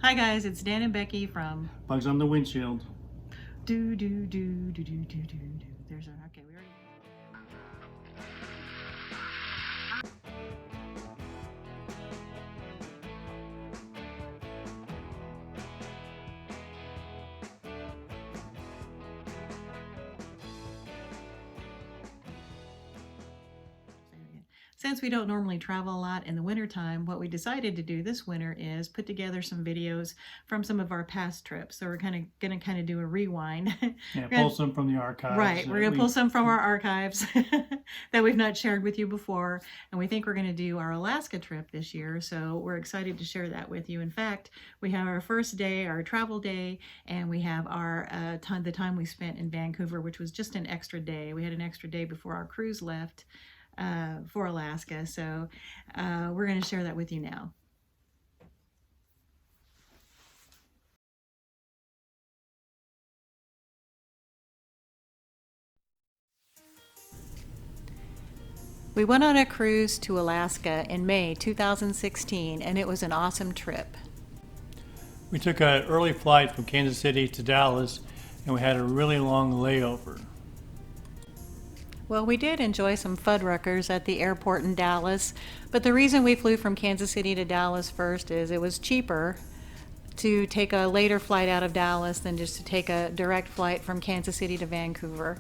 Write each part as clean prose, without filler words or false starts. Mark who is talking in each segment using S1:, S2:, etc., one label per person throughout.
S1: Hi guys, it's Dan and Becky from
S2: Bugs on the Windshield.
S1: do do do do do do do do. There's our okay. We already. Since we don't normally travel a lot in the wintertime, what we decided to do this winter is put together some videos from some of our past trips. So we're going to do a rewind.
S2: Yeah, pull some from the archives.
S1: Right, we're going to pull some from our archives that we've not shared with you before. And we think we're going to do our Alaska trip this year. So we're excited to share that with you. In fact, we have our first day, our travel day, and we have our the time we spent in Vancouver, which was just an extra day. We had an extra day before our cruise left for Alaska. So we're going to share that with you now. We went on a cruise to Alaska in May 2016, and it was an awesome trip.
S2: We took an early flight from Kansas City to Dallas, and we had a really long layover.
S1: Well, we did enjoy some Fuddruckers at the airport in Dallas, but the reason we flew from Kansas City to Dallas first is it was cheaper to take a later flight out of Dallas than just to take a direct flight from Kansas City to Vancouver.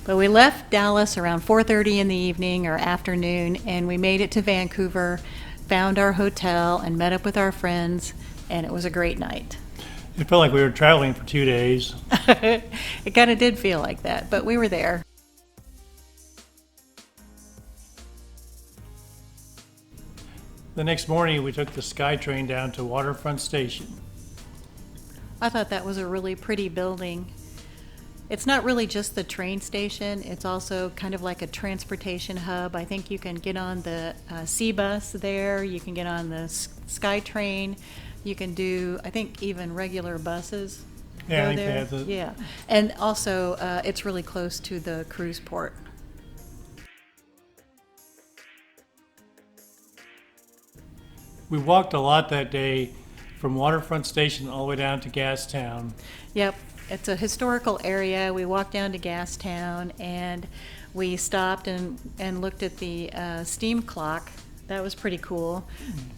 S1: But we left Dallas around 4:30 in the evening or afternoon, and we made it to Vancouver, found our hotel, and met up with our friends, and it was a great night.
S2: It felt like we were traveling for 2 days.
S1: It kind of did feel like that, but we were there.
S2: The next morning, we took the SkyTrain down to Waterfront Station.
S1: I thought that was a really pretty building. It's not really just the train station, it's also kind of like a transportation hub. I think you can get on the sea bus there, you can get on the SkyTrain, you can do, I think, even regular buses.
S2: Yeah, I
S1: go
S2: think they
S1: there.
S2: have the.
S1: Yeah, and also it's really close to the cruise port.
S2: We walked a lot that day from Waterfront Station all the way down to Gastown.
S1: Yep, it's a historical area. We walked down to Gastown and we stopped and looked at the steam clock. That was pretty cool.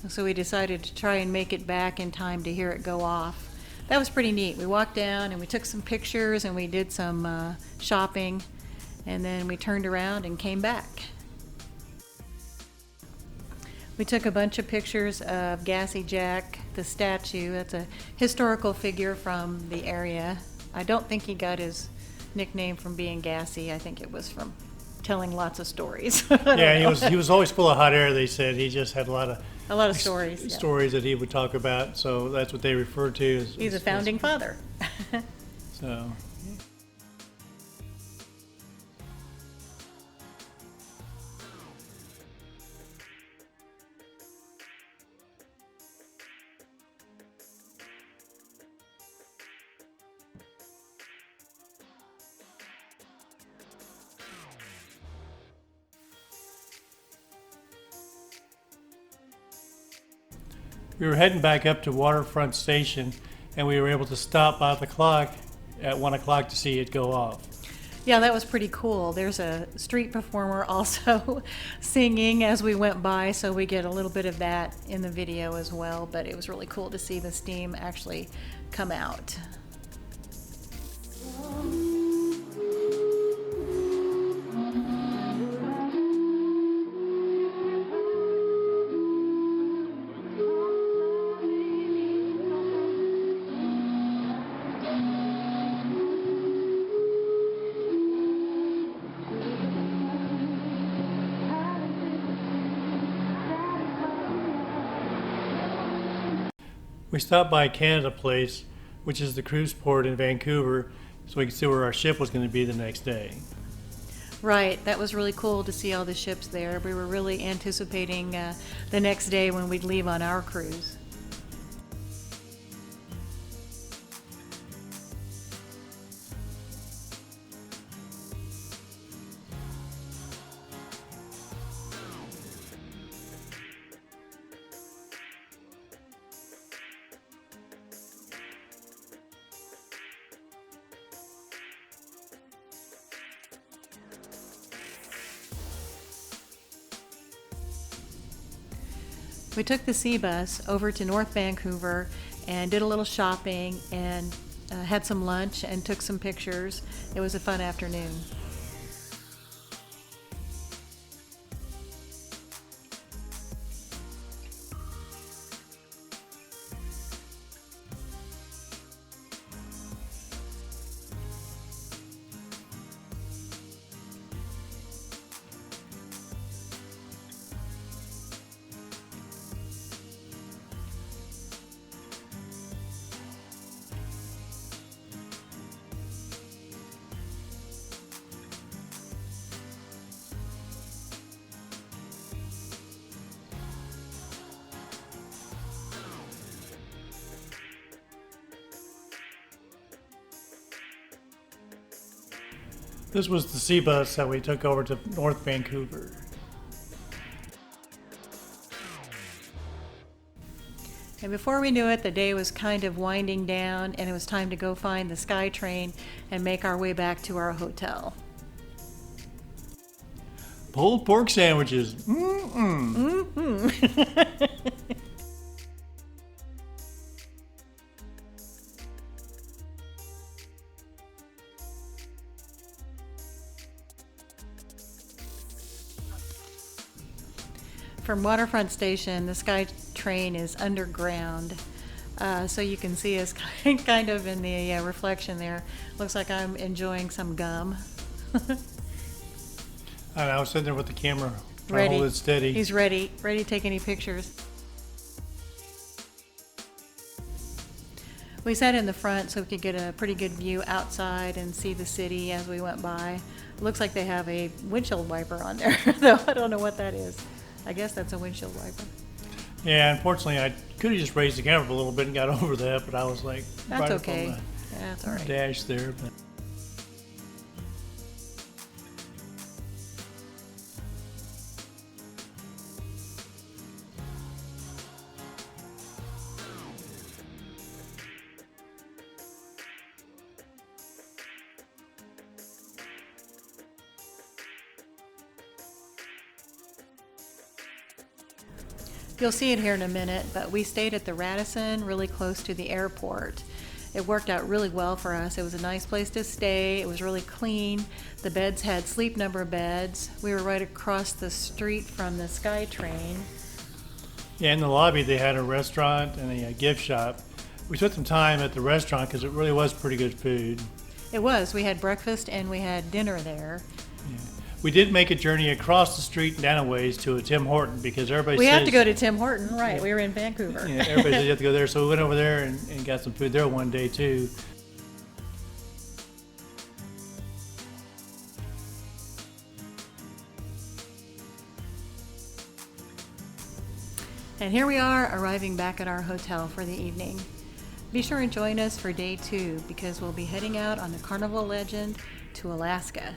S1: So we decided to try and make it back in time to hear it go off. That was pretty neat. We walked down and we took some pictures and we did some shopping, and then we turned around and came back. We took a bunch of pictures of Gassy Jack, the statue. That's a historical figure from the area. I don't think he got his nickname from being gassy. I think it was from telling lots of stories.
S2: Yeah, he was always full of hot air. They said he just had a lot of
S1: stories. Yeah.
S2: stories that he would talk about. So that's what they refer to as.
S1: He's a founding father.
S2: So. We were heading back up to Waterfront Station, and we were able to stop by the clock at 1 o'clock to see it go off.
S1: Yeah, that was pretty cool. There's a street performer also singing as we went by, so we get a little bit of that in the video as well, but it was really cool to see the steam actually come out.
S2: We stopped by Canada Place, which is the cruise port in Vancouver, so we could see where our ship was going to be the next day.
S1: Right, that was really cool to see all the ships there. We were really anticipating the next day when we'd leave on our cruise. We took the sea bus over to North Vancouver and did a little shopping and had some lunch and took some pictures. It was a fun afternoon.
S2: This was the sea bus that we took over to North Vancouver.
S1: And before we knew it, the day was kind of winding down and it was time to go find the SkyTrain and make our way back to our hotel.
S2: Pulled pork sandwiches.
S1: From Waterfront Station, the SkyTrain is underground, so you can see us kind of in the reflection there. Looks like I'm enjoying some gum.
S2: And I was sitting there with the camera, trying
S1: Ready.
S2: to hold it steady.
S1: He's ready to take any pictures. We sat in the front so we could get a pretty good view outside and see the city as we went by. Looks like they have a windshield wiper on there, though I don't know what that is. I guess that's a windshield wiper.
S2: Yeah, unfortunately, I could have just raised the camera a little bit and got over that, but I was like
S1: That's
S2: right
S1: okay.
S2: up on
S1: That's
S2: the
S1: all right.
S2: dash there. But
S1: You'll see it here in a minute, but we stayed at the Radisson, really close to the airport. It worked out really well for us. It was a nice place to stay. It was really clean. The beds had Sleep Number beds. We were right across the street from the SkyTrain.
S2: yeah, in the lobby they had a restaurant and a gift shop. We spent some time at the restaurant because it really was pretty good food.
S1: It was. We had breakfast and we had dinner there.
S2: Yeah. We did make a journey across the street and down a ways to a Tim Horton because everybody
S1: We
S2: says
S1: have to go to Tim Horton, right? We were in Vancouver.
S2: yeah, everybody said you have to go there, so we went over there and got some food there one day too.
S1: And here we are arriving back at our hotel for the evening. Be sure and join us for day 2 because we'll be heading out on the Carnival Legend to Alaska.